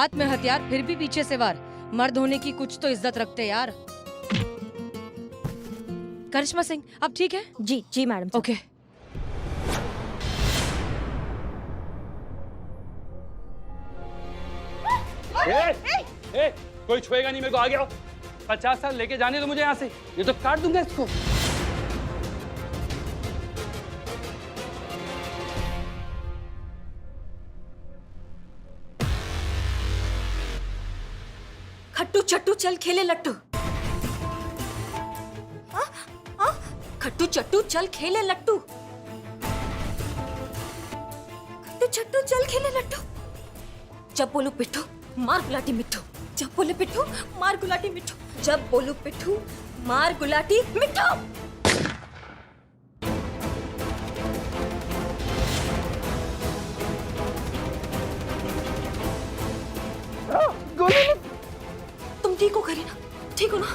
हाथ में हथियार फिर भी पीछे से वार। मर्द होने की कुछ तो इज्जत रखते यार। करिश्मा सिंह, आप ठीक है? जी जी मैडम। ओके। कोई छुएगा नहीं मेरे को, आगे आओ। 50 साल लेके जाने दो मुझे यहाँ से, ये तो काट दूंगा इसको। खट्टू चट्टू चल खेले लट्टू। खट्टू चट्टू चल खेले लट्टू। खट्टू चट्टू चल खेले लट्टू। जब बोलू पिट्ठू मार गुलाटी मिट्ठू। जब बोले पिट्ठू मार गुलाटी मिट्ठू। जब बोलू पिट्ठू मार गुलाटी मिट्ठू। तुम ठीक हो करीना? ठीक हो ना?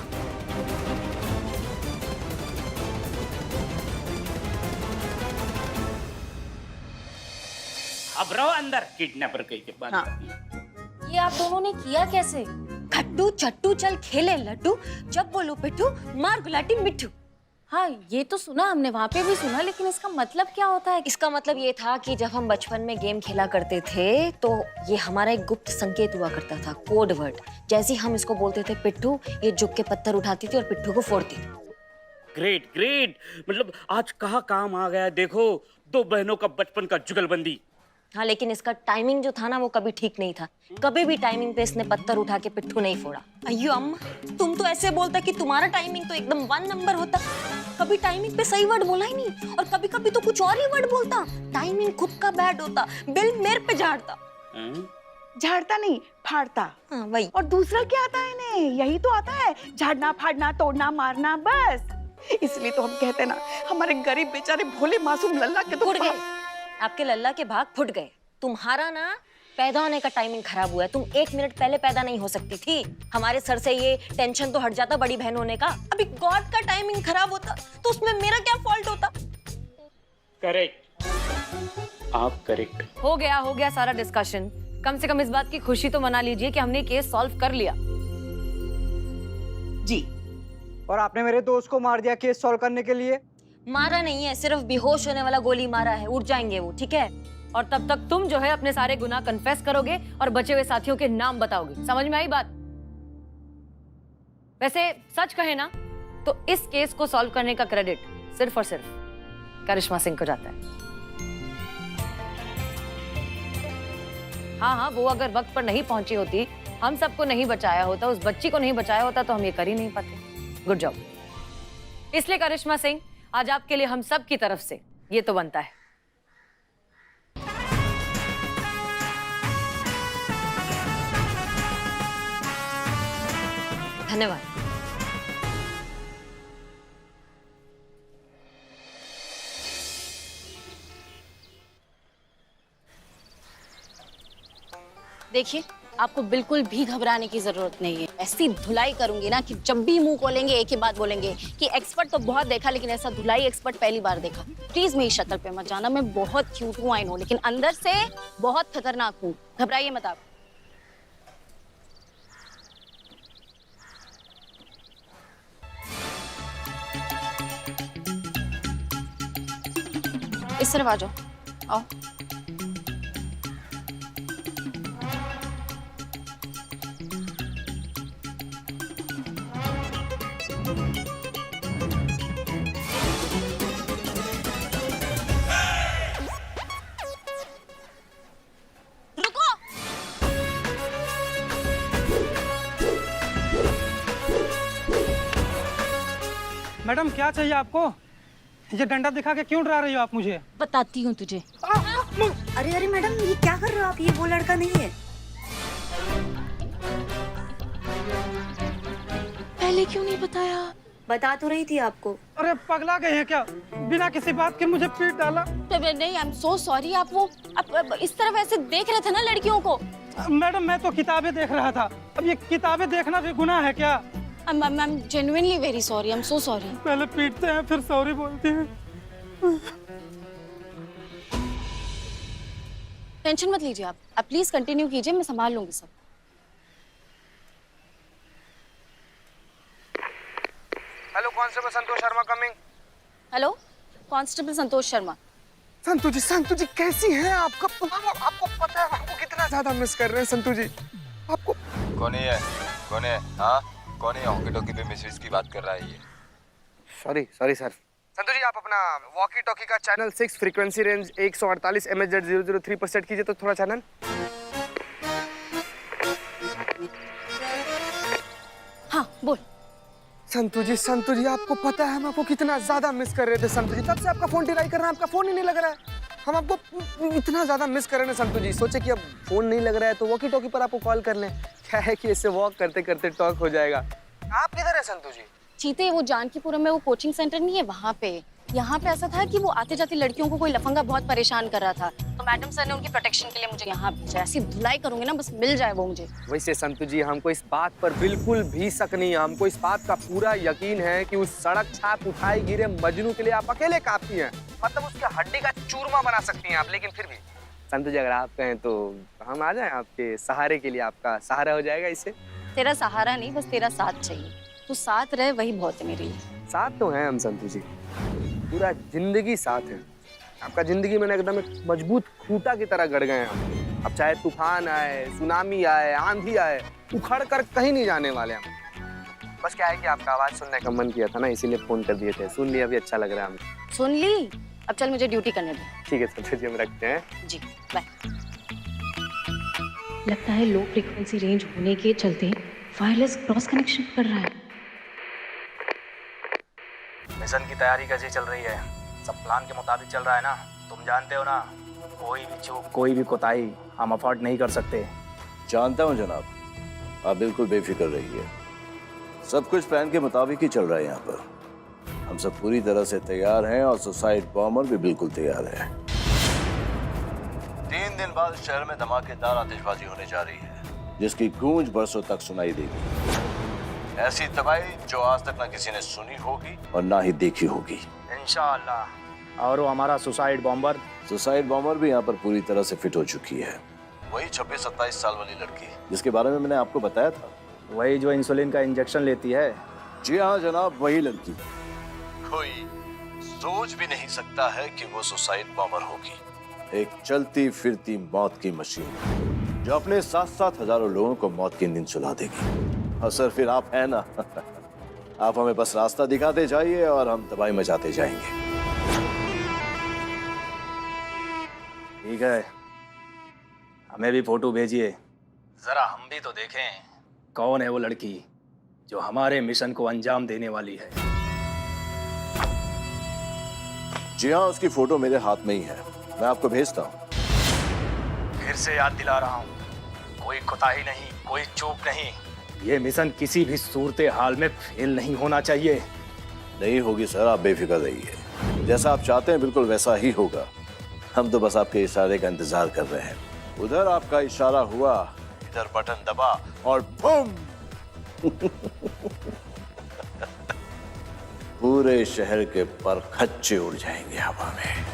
अब रहो अंदर, किडनैपर कहीं के बाद। ये आप दोनों ने किया कैसे? खट्टू चट्टू चल खेले लड्डू, जब बोलू पिट्ठू मार गुलाटी मिट्ठू। हाँ, ये तो सुना हमने, वहाँ पे भी सुना, लेकिन इसका मतलब क्या होता है? इसका मतलब ये था कि जब हम बचपन में गेम खेला करते थे तो ये हमारा एक गुप्त संकेत हुआ करता था, कोड वर्ड। जैसे हम इसको बोलते थे पिट्ठू, ये झुक के पत्थर उठाती थी और पिट्ठू को फोड़ती थी। ग्रेट ग्रेट, मतलब आज कहाँ काम आ गया। देखो, दो बहनों का बचपन का जुगलबंदी। हाँ, लेकिन इसका टाइमिंग जो था ना वो कभी ठीक नहीं था। कभी भी टाइमिंग पे इसने पत्थर उठा के पिट्ठू नहीं फोड़ा। अయ్यो अम्मा, तुम तो ऐसे बोलता कि तुम्हारा टाइमिंग तो एकदम 1 नंबर होता। कभी टाइमिंग पे सही वर्ड बोला ही नहीं, और कभी कभी तो कुछ और ही वर्ड बोलता। टाइमिंग खुद का बैड होता, बिल मेरे पे झाड़ता। झाड़ता नहीं, फाड़ता। हाँ वही। और दूसरा क्या आता है इन्हें? यही तो आता है, झाड़ना, फाड़ना, तोड़ना, मारना, बस। इसलिए तो हम कहते हैं ना, हमारे गरीब बेचारे भोले मासूम लल्ला के तो फुट गए। आपके लल्ला के भाग फुट गए। तुम्हारा ना पैदा होने का टाइमिंग खराब हुआ है। तुम 1 मिनट पहले पैदा नहीं हो सकती थी। हमारे सर से ये टेंशन तो हट जाता बड़ी बहन होने का। अभी गॉड का टाइमिंग खराब होता तो उसमें मेरा क्या फॉल्ट होता? करेक्ट, आप करेक्ट। हो गया सारा डिस्कशन। कम से कम इस बात की खुशी तो मना लीजिए कि हमने केस सॉल्व कर लिया। जी, और आपने मेरे दोस्त को मार दिया केस सॉल्व करने के लिए। मारा नहीं है, सिर्फ बेहोश होने वाला गोली मारा है। उठ जाएंगे वो, ठीक है? और तब तक तुम जो है अपने सारे गुनाह कन्फेस करोगे और बचे हुए साथियों के नाम बताओगे। समझ में आई बात? वैसे सच कहे ना तो इस केस को सॉल्व करने का क्रेडिट सिर्फ और सिर्फ करिश्मा सिंह को जाता है। हाँ, वो अगर वक्त पर नहीं पहुंची होती, हम सबको नहीं बचाया होता, उस बच्ची को नहीं बचाया होता, तो हम ये कर ही नहीं पाते। Good job. इसलिए करिश्मा सिंह, आज आपके लिए हम सब की तरफ से ये तो बनता है। धन्यवाद। देखिए, आपको बिल्कुल भी घबराने की जरूरत नहीं है। ऐसी धुलाई करूंगी ना कि जब भी मुंह खोलेंगे एक ही बात बोलेंगे कि एक्सपर्ट तो बहुत देखा, लेकिन ऐसा धुलाई एक्सपर्ट पहली बार देखा। प्लीज मेरी शक्ल पे मत जाना। मैं बहुत क्यूट हूँ, आई नो, लेकिन अंदर से बहुत खतरनाक हूँ। घबराइए मत आप। इस तरफ आ जाओ, आओ। मैडम क्या चाहिए आपको? ये डंडा दिखा के क्यों डरा रही हो आप मुझे? बताती हूँ तुझे। अरे अरे मैडम, ये क्या कर रहे हो आप? ये वो लड़का नहीं है। पहले क्यों नहीं बताया? बता तो रही थी आपको। अरे पगला गए हैं क्या? बिना किसी बात के मुझे पीट डाला। नहीं, आई एम सो सॉरी। आप इस तरफ ऐसे देख रहे थे ना लड़कियों को। मैडम मैं तो किताबें देख रहा था। अब ये किताबें देखना भी गुनाह है क्या? I'm genuinely very sorry. I'm so sorry. पहले पीटते हैं फिर सॉरी बोलते हैं। टेंशन मत लीजिए आप प्लीज कंटिन्यू कीजिए, मैं संभाल लूंगी सब। Constable Santosh Sharma coming. Hello, constable Santosh Sharma. Santu जी कैसी हैं आप? आपको पता है आपको कितना ज्यादा मिस कर रहे हैं संतू जी आपको। कौन है? हाँ कौन है? हॉकी टॉकी पे मिसेज की बात कर रहा है ये। Sorry sir. संतू जी आप अपना वॉकी टॉकी का चैनल 6 फ्रीक्वेंसी रेंज 148 MHz 003 पर सेट कीजिए तो थोड़ा चैनल। हाँ बोल। संतू जी आपको पता है हम आपको कितना ज्यादा मिस कर रहे थे संतू जी। तब से आपका फोन ट्राई कर रहे हैं, आपका फोन ही नहीं लग रहा है। हम आपको इतना ज्यादा मिस कर रहे हैं संतू जी। सोचे कि अब फोन नहीं लग रहा है तो वॉकी टॉकी पर आपको कॉल कर लें। क्या है कि इससे वॉक करते करते टॉक हो जाएगा। आप किधर है संतू जी? चीते, वो जानकीपुरम में वो कोचिंग सेंटर नहीं है वहाँ पे। यहाँ पे ऐसा था कि वो आते जाते लड़कियों को कोई लफंगा बहुत परेशान कर रहा था, तो मैडम सर ने उनकी प्रोटेक्शन के लिए मुझे यहाँ भेजा। ऐसी धुलाई करूंगी ना बस मिल जाए वो मुझे। वैसे संतू जी हमको इस बात पर बिल्कुल भी शक नहीं है। हमको इस बात का पूरा यकीन है कि उस सड़क छाप उठाए गिरे मजनू के लिए आप अकेले काफी हैं। मतलब उसके हड्डी का चूरमा बना सकती हैं आप। लेकिन फिर भी संतू जी अगर आप कहें तो हम आ जाएं आपके सहारे के लिए। आपका सहारा हो जाएगा इससे। तेरा सहारा नहीं, बस तेरा साथ चाहिए। तू साथ रहे वही बहुत है मेरे लिए। साथ तो हैं हम संतू जी, पूरा जिंदगी साथ है। आपका जिंदगी में एकदम एक मजबूत खूंटा की तरह गड़ गए हम। अब चाहे तूफान आए, सुनामी आए, आंधी आए, उखड़ कर कहीं नहीं जाने वाले हम। बस क्या है कि आपका आवाज सुनने का मन किया था ना, इसीलिए फोन कर दिए थे। सुन लिया, अभी अच्छा लग रहा है हमें। सुन ली? अब चल मुझे ड्यूटी करने दे। ठीक है संतू जी हम रखते हैं। जी बाय। लगता है लो फ्रीक्वेंसी रेंज होने के चलते वायरलेस क्रॉस कनेक्शन कर रहा है। मिशन की तैयारी कैसी चल रही है? सब प्लान के मुताबिक चल रहा है ना? तुम जानते हो ना, कोई भी चूक, कोई भी कोताही हम अफोर्ड नहीं कर सकते। जानता हूँ जनाब, आप बिल्कुल बेफिक्र रहिए। सब कुछ प्लान के मुताबिक ही चल रहा है यहाँ पर। हम सब पूरी तरह से तैयार हैं और सुसाइड बॉम्बर भी बिल्कुल तैयार है। 3 दिन बाद शहर में धमाकेदार आतिशबाजी होने जा रही है, जिसकी गूंज बरसों तक सुनाई देगी। ऐसी तबाही जो आज तक ना किसी ने सुनी होगी और ना ही देखी होगी इंशाअल्लाह। और वो हमारा सुसाइड बॉम्बर भी यहाँ पर पूरी तरह से फिट हो चुकी है। वही 26-27 साल वाली लड़की जिसके बारे में मैंने आपको बताया था, वही जो इंसुलिन का इंजेक्शन लेती है। जी हाँ जनाब, वही लड़की। कोई सोच भी नहीं सकता है कि वो सुसाइड बॉम्बर होगी। एक चलती फिरती मौत की मशीन जो अपने साथ-साथ हजारों लोगों को मौत की नींद सुला देगी। और सर फिर आप है ना आप हमें बस रास्ता दिखाते जाइए और हम तबाही मचाते जाएंगे। ठीक है, हमें भी फोटो भेजिए, जरा हम भी तो देखें कौन है वो लड़की जो हमारे मिशन को अंजाम देने वाली है। जी हाँ, उसकी फोटो मेरे हाथ में ही है, मैं आपको भेजता हूँ। फिर से याद दिला रहा हूँ, कोई कोताही नहीं, कोई चूक नहीं। ये मिशन किसी भी सूरत हाल में फेल नहीं होना चाहिए। नहीं होगी सर, आप बेफिक्र रहिए। जैसा आप चाहते हैं बिल्कुल वैसा ही होगा। हम तो बस आपके इशारे का इंतजार कर रहे हैं। उधर आपका इशारा हुआ, इधर बटन दबा और बूम पूरे शहर के परखच्चे उड़ जाएंगे हवा में।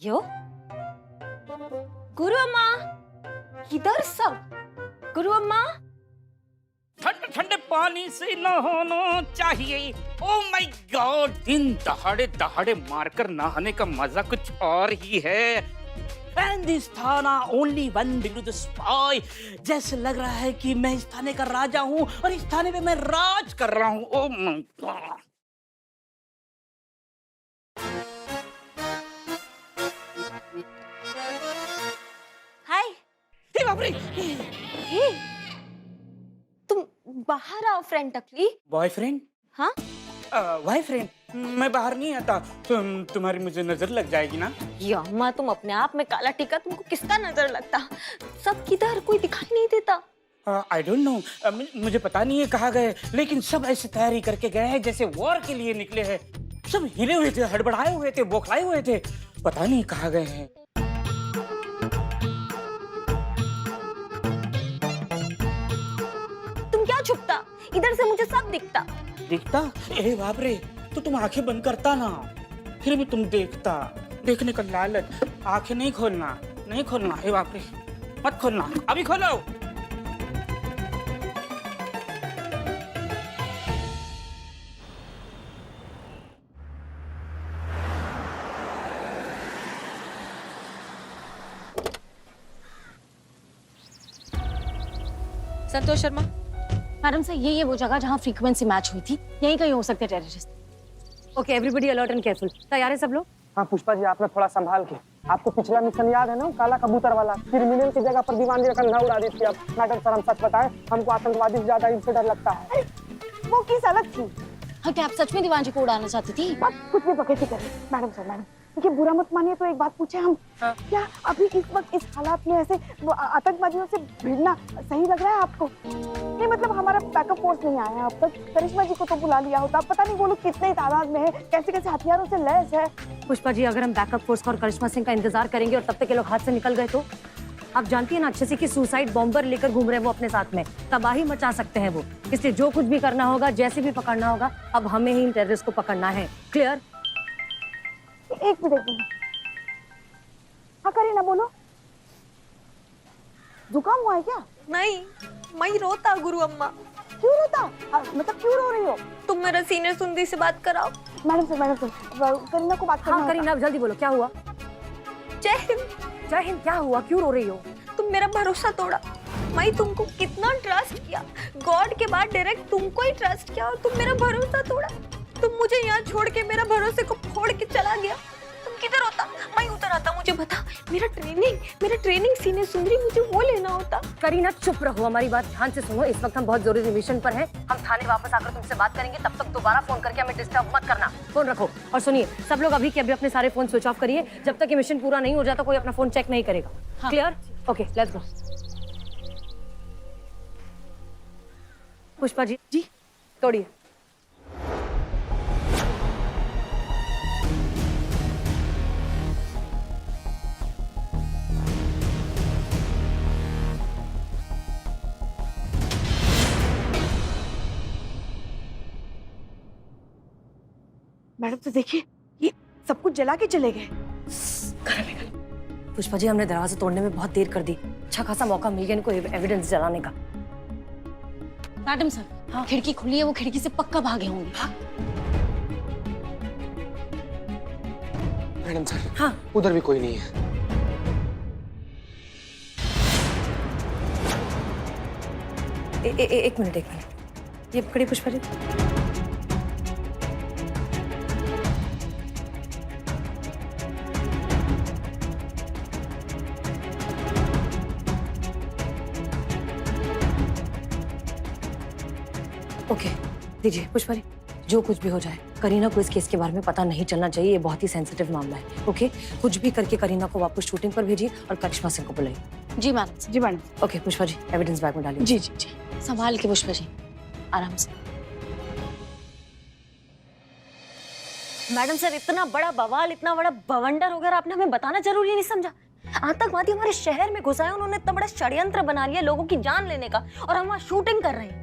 यो गुरु अम्मा, किधर सब? गुरु अम्मा, ठंडे ठंडे पानी से नहाना चाहिए। ओ माय गॉड, दिन दहाड़े दहाड़े मारकर नहाने का मजा कुछ और ही है। And this थाना only one below the spy। जैसे लग रहा है कि मैं इस थाने का राजा हूँ और इस थाने में मैं राज कर रहा हूँ। Oh my God. हाय। हे बाप रे, हे, तुम बाहर आओ फ्रेंड टकली। बॉयफ्रेंड? हाँ? बॉयफ्रेंड? मैं बाहर नहीं आता, तुम्हारी मुझे नजर लग जाएगी ना। ये अम्मा, तुम अपने आप में काला टीका, तुमको किसका नजर लगता? सब किधर, कोई दिखाई नहीं देता। आई डोंट नो, मुझे पता नहीं है कहाँ गए, लेकिन सब ऐसे तैयारी करके गए हैं जैसे वॉर के लिए निकले हैं। सब हिले हुए थे, हड़बड़ाए हुए थे, बौखलाए हुए थे, पता नहीं कहाँ गए हैं। दिखता। दिखता? ए बाप रे, तो तुम आंखें बंद करता ना, फिर भी तुम देखता। देखने का लालच, आंखें नहीं खोलना, नहीं खोलना। ए बाप रे, मत खोलना, अभी खोलो। संतोष शर्मा, मैडम सर, ये वो जगह जहाँ फ्रीक्वेंसी मैच हुई थी, यहीं कहीं हो सकते terrorist. Okay, everybody alert and careful. तैयार है सब लोग? हाँ पुष्पा जी, आपने थोड़ा संभाल के। आपको पिछला मिशन याद है ना, काला कबूतर वाला? क्रिमिनल की जगह पर दीवान का कंधा उड़ा देती। अब मैडम सर, हम सच बताएं, हमको आतंकवादी से ज्यादा इनसे डर लगता है। वो किस अलग थी? हाँ, क्या आप सच में दीवान जी को उड़ाना चाहती थी? कुछ भी बकैती करें। मैडम सर, मैडम ये बुरा मत मानिए, तो एक बात पूछे हम। क्या अभी इस वक्त इस हालात में ऐसे वो आतंकवादियों से भिड़ना सही लग रहा है आपको? नहीं मतलब हमारा बैकअप फोर्स नहीं आया अब तक। करिश्मा जी को तो बुला लिया होता, पता नहीं वो लोग कितने तादाद में है, कैसे कैसे हथियारों से लैस है। पुष्पा जी, अगर हम बैकअप फोर्स का और करिश्मा सिंह का इंतजार करेंगे और तब तक ये लोग हाथ से निकल गए तो? आप जानती है ना अच्छे से कि सुसाइड बॉम्बर लेकर घूम रहे हैं वो अपने साथ में, तबाही मचा सकते हैं वो। इसलिए जो कुछ भी करना होगा, जैसे भी पकड़ना होगा, अब हमें ही इन टेररिस्ट को पकड़ना है। क्लियर? एक मिनट। हाँ करीना, बोलो। जुकाम हुआ है क्या? नहीं, मैं रोता गुरु अम्मा। क्यों रोता? मतलब क्यों रो रही हो? तुम मेरा सीनियर सुंदरी से बात कराओ। मैडम सर, करीना को बात करना हाँ करीना, जल्दी बोलो, क्या हुआ? जय हिंद। जय हिंद। क्या हुआ, क्यों रो रही हो? तुम मेरा भरोसा तोड़ा। मैं तुमको कितना ट्रस्ट किया, गॉड के बाद डायरेक्ट तुमको ही ट्रस्ट किया और तुम मेरा भरोसा तोड़ा। तुम मुझे यहाँ छोड़ के मेरा भरोसे को फोड़ के चला गया। तुम किधर होता? मैं उधर आता। मुझे बता, मेरा ट्रेनिंग सीनियर सुंदरी, मुझे वो लेना होता। करीना चुप रहो, हमारी बात ध्यान से सुनो। इस वक्त हम बहुत जरूरी मिशन पर हैं। हम थाने वापस आकर तुमसे बात करेंगे, तब तक दोबारा फोन करके हमें डिस्टर्ब मत करना। फोन रखो और सुनिए, सब लोग अभी के अभी अपने सारे फोन स्विच ऑफ करिए। जब तक ये मिशन पूरा नहीं हो जाता कोई अपना फोन चेक नहीं करेगा। Clear? Okay, let's go. Pushpa ji, तोड़िए। मैडम तो देखिए, ये सब कुछ जला के चले गए। पुष्पा जी, हमने दरवाजा तोड़ने में बहुत देर कर दी। अच्छा खासा मौका मिल गया इनको एविडेंस जलाने का। मैडम सर, हाँ, खिड़की खुली है, वो खिड़की से पक्का भागे होंगे। मैडम सर, हाँ, उधर भी कोई नहीं है। एक मिनट। ये पकड़ी पुष्पा जी। ओके, दीजिए पुष्पा जी। जो कुछ भी हो जाए, करीना को इस केस के बारे में पता नहीं चलना चाहिए। ये बहुत ही सेंसिटिव मामला है। ओके, कुछ भी करके करीना को वापस शूटिंग पर भेजिए और करिश्मा सिंह को बुलाइए। जी मैडम। जी madam. Okay Pushpa ji, evidence bag में डालिए। जी जी जी, संभाल के पुष्पा जी, आराम से। मैडम सर, इतना बड़ा बवाल, इतना बड़ा बवंडर वगैरह आपने हमें बताना जरूरी नहीं समझा? आतंकवादी हमारे शहर में घुसा है, उन्होंने इतना बड़ा षड्यंत्र बना लिया लोगों की जान लेने का, और हम वहाँ शूटिंग कर रहे हैं।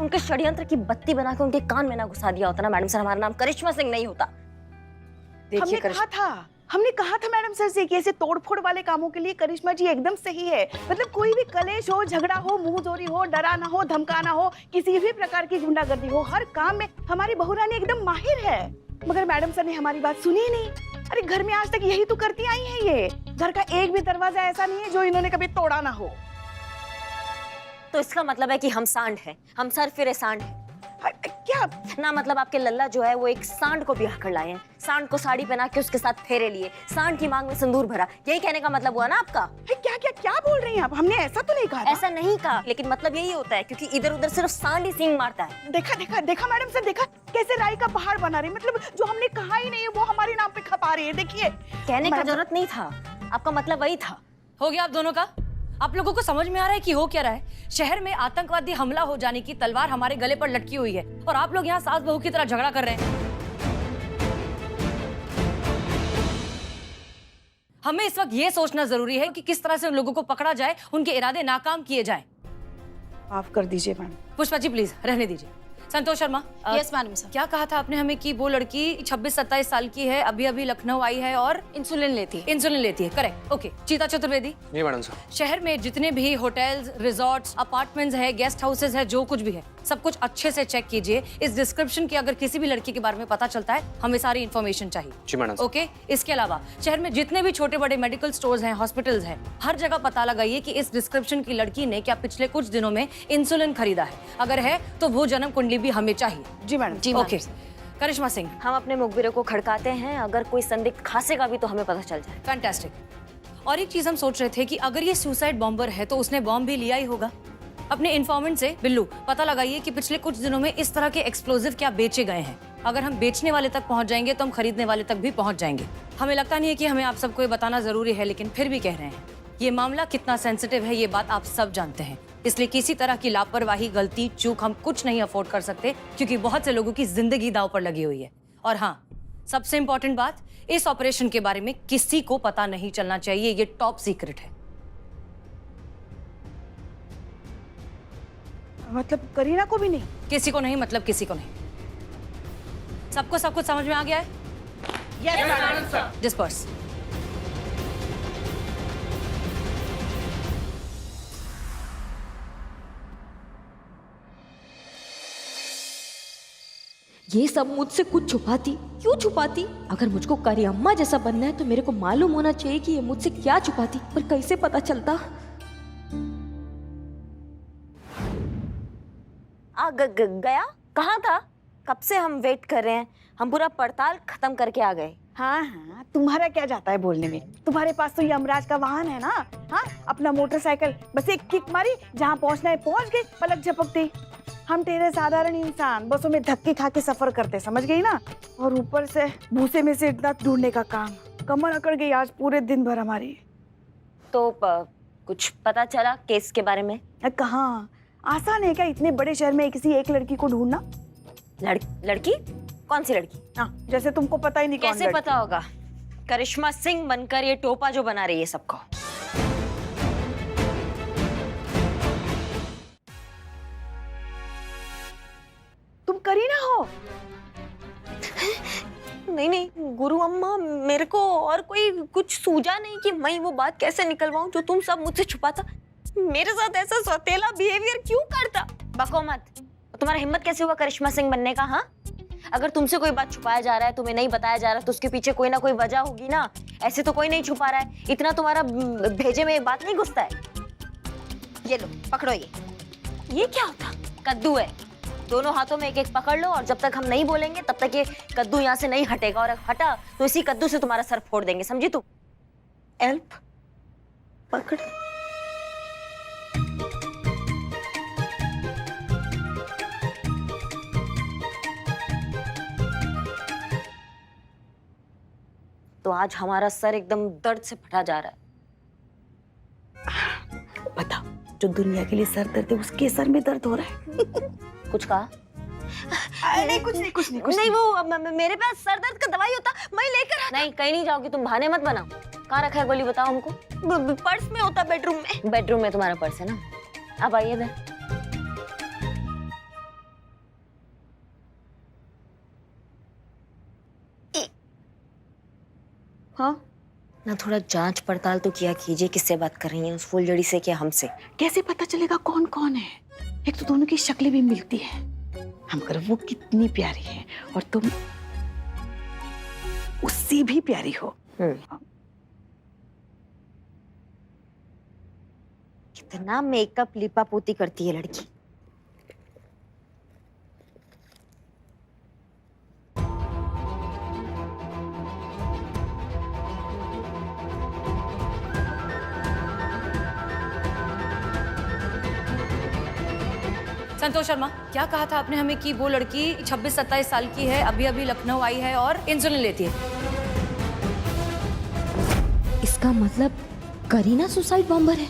उनके षड्यंत्र की बत्ती बना के उनके कान में ना घुसा दिया होता ना मैडम सर, हमारा नाम करिश्मा सिंह नहीं होता। हमने कहा था मैडम सर से कि ऐसे तोड़फोड़ वाले कामों के लिए करिश्मा जी एकदम सही है। मतलब कोई भी कलेश हो, झगड़ा हो, मुंहजोरी हो, डराना हो, धमकाना हो, किसी भी प्रकार की गुंडागर्दी हो, हर काम में हमारी बहू रानी एकदम माहिर है। मगर मैडम सर ने हमारी बात सुनी नहीं। अरे घर में आज तक यही तो करती आई है ये। घर का एक भी दरवाजा ऐसा नहीं है जो इन्होंने कभी तोड़ा ना हो। तो इसका मतलब है कि हम सांड हैं, हम सर फिरे सांड हैं। क्या ना मतलब आपके लल्ला जो है वो एक सांड को ब्याह कर लाए हैं, सांड को साड़ी पहना के उसके साथ फेरे लिए, सांड की मांग में सिंदूर भरा, यही कहने का मतलब हुआ ना आपका? क्या क्या क्या बोल रही हैं आप? हमने ऐसा तो नहीं कहा था। ऐसा नहीं कहा, लेकिन मतलब यही होता है क्योंकि इधर उधर सिर्फ सांड ही सींग मारता है। देखा मैडम सर, देखा कैसे राई का पहाड़ बना रही। मतलब जो हमने कहा ही नहीं वो हमारे नाम पे खपा रही है। देखिए, कहने का जरूरत नहीं था, आपका मतलब वही था। हो गया आप दोनों का? आप लोगों को समझ में आ रहा है कि हो क्या रहा है? शहर में आतंकवादी हमला हो जाने की तलवार हमारे गले पर लटकी हुई है और आप लोग यहाँ सास बहू की तरह झगड़ा कर रहे हैं। हमें इस वक्त ये सोचना जरूरी है कि किस तरह से उन लोगों को पकड़ा जाए, उनके इरादे नाकाम किए जाए। माफ कर दीजिए मैम। पुष्पा जी प्लीज रहने दीजिए। Santosh Sharma, yes madam sir. क्या कहा था आपने हमें कि वो लड़की 26-27 साल की है, अभी अभी लखनऊ आई है और इंसुलिन लेती है। इंसुलिन लेती है, करेक्ट। ओके, चीता चतुर्वेदी, जी मैडम साहब। शहर में जितने भी होटल्स, रिजॉर्ट्स, अपार्टमेंट्स है, गेस्ट हाउसेज है, जो कुछ भी है, सब कुछ अच्छे से चेक कीजिए। इस डिस्क्रिप्शन की अगर किसी भी लड़की के बारे में पता चलता है, हमें सारी इन्फॉर्मेशन चाहिए। जी मैडम साहब। ओके, इसके अलावा शहर में जितने भी छोटे बड़े मेडिकल स्टोर्स हैं, हॉस्पिटल्स हैं, हर जगह पता लगाइए कि इस डिस्क्रिप्शन की लड़की ने क्या पिछले कुछ दिनों में इंसुलिन खरीदा है। अगर है तो वो जन्म कुंडली भी हमें चाहिए। जी मैडम। जी ओके, करिश्मा सिंह, हम अपने मुखबिरों को खड़काते हैं, अगर कोई संदिग्ध खांसेगा भी तो हमें पता चल जाए। फैंटास्टिक। और एक चीज हम सोच रहे थे कि अगर ये सुसाइड बॉम्बर है तो उसने बॉम्ब भी लिया ही होगा। अपने इन्फॉर्मेंट से बिल्लू पता लगाइए कि पिछले कुछ दिनों में इस तरह के एक्सप्लोजिव क्या बेचे गए हैं। अगर हम बेचने वाले तक पहुंच जाएंगे तो हम खरीदने वाले तक भी पहुंच जाएंगे। हमें लगता नहीं है कि हमें आप सबको ये बताना जरूरी है, लेकिन फिर भी कह रहे हैं, ये मामला कितना सेंसिटिव है ये बात आप सब जानते हैं। इसलिए किसी तरह की लापरवाही, गलती, चूक हम कुछ नहीं अफोर्ड कर सकते, क्योंकि बहुत से लोगों की जिंदगी दांव पर लगी हुई है। और हाँ, सबसे इंपॉर्टेंट बात, इस ऑपरेशन के बारे में किसी को पता नहीं चलना चाहिए, ये टॉप सीक्रेट है। मतलब करीना को भी नहीं? किसी को नहीं, मतलब किसी को नहीं। सबको सब कुछ समझ में आ गया है? Yes madam. डिस्पर्स। ये सब मुझसे कुछ छुपाती, क्यों छुपाती? अगर मुझको करी अम्मा जैसा बनना है तो मेरे को मालूम होना चाहिए कि ये मुझसे क्या छुपाती, पर कैसे पता चलता? गया कहाँ था? कब से हम वेट कर रहे हैं, हम पूरा पड़ताल खत्म करके आ गए। हाँ हाँ, तुम्हारा क्या जाता है बोलने में? तुम्हारे पास तो यमराज का वाहन है ना। हाँ, अपना मोटरसाइकिल, बस एक किक मारी, जहाँ पहुँचना है पहुँच गई, पलक झपकते। हम तेरे साधारण इंसान बसों में धक्के खा के सफर करते, समझ गई ना? और ऊपर से भूसे में से इतना ढूंढने का काम, कमर अकड़ गई आज पूरे दिन भर हमारी। तो कुछ पता चला केस के बारे में? कहाँ, आसान है क्या इतने बड़े शहर में किसी एक लड़की को ढूंढना? लड़की? कौन सी लड़की? हाँ, जैसे तुमको पता ही नहीं कौन कैसे लड़की? पता होगा? करिश्मा सिंह बनकर ये टोपा जो बना रही है सबको। तुम करीना हो? नहीं, गुरु अम्मा, मेरे को और कोई कुछ सूझा नहीं कि मैं वो बात कैसे निकलवाऊं जो तुम सब मुझसे छुपाता। मेरे साथ ऐसा सौतेला बिहेवियर क्यों करता? बको मत। तुम्हारा हिम्मत कैसे हुआ करिश्मा सिंह बनने का? हाँ, अगर तुमसे कोई बात छुपाया जा रहा है, तुम्हें नहीं बताया जा रहा, तो उसके पीछे कोई ना कोई वजह होगी ना। ऐसे तो कोई नहीं छुपा रहा है, इतना तुम्हारा भेजे में बात नहीं घुसता है। ये लो, पकड़ो। ये क्या होता? कद्दू है। दोनों हाथों में एक एक पकड़ लो, और जब तक हम नहीं बोलेंगे तब तक ये कद्दू यहाँ से नहीं हटेगा, और हटा तो इसी कद्दू से तुम्हारा सर फोड़ देंगे, समझी तुम? हेल्प, पकड़। तो आज हमारा सर एकदम दर्द से फटा जा रहा है। बता, जो दुनिया के लिए सर दर्द है उसके सर में दर्द हो रहा है। कुछ कहा? नहीं, कुछ नहीं। नहीं, वो मेरे पास सर दर्द का दवाई होता, मैं लेकर आता। नहीं, कहीं नहीं जाओगी तुम, बहाने मत बनाओ। कहाँ रखा है गोली, बताओ हमको। पर्स में होता, बेडरूम में। बेडरूम में तुम्हारा पर्स है ना? अब आइए इधर। हाँ, ना थोड़ा जांच पड़ताल तो किया कीजिए, किससे बात कर रही हैं, उस फुलझड़ी से क्या हमसे? कैसे पता चलेगा कौन कौन है? एक तो दोनों की शक्लें भी मिलती है। हम कर वो कितनी प्यारी है और तुम उससे भी प्यारी हो। कितना मेकअप लिपापोती करती है लड़की। संतोष शर्मा, क्या कहा था आपने हमें कि वो लड़की 26-27 साल की है, अभी अभी लखनऊ आई है और इंसुलिन लेती है? इसका मतलब करीना सुसाइड बॉम्बर है?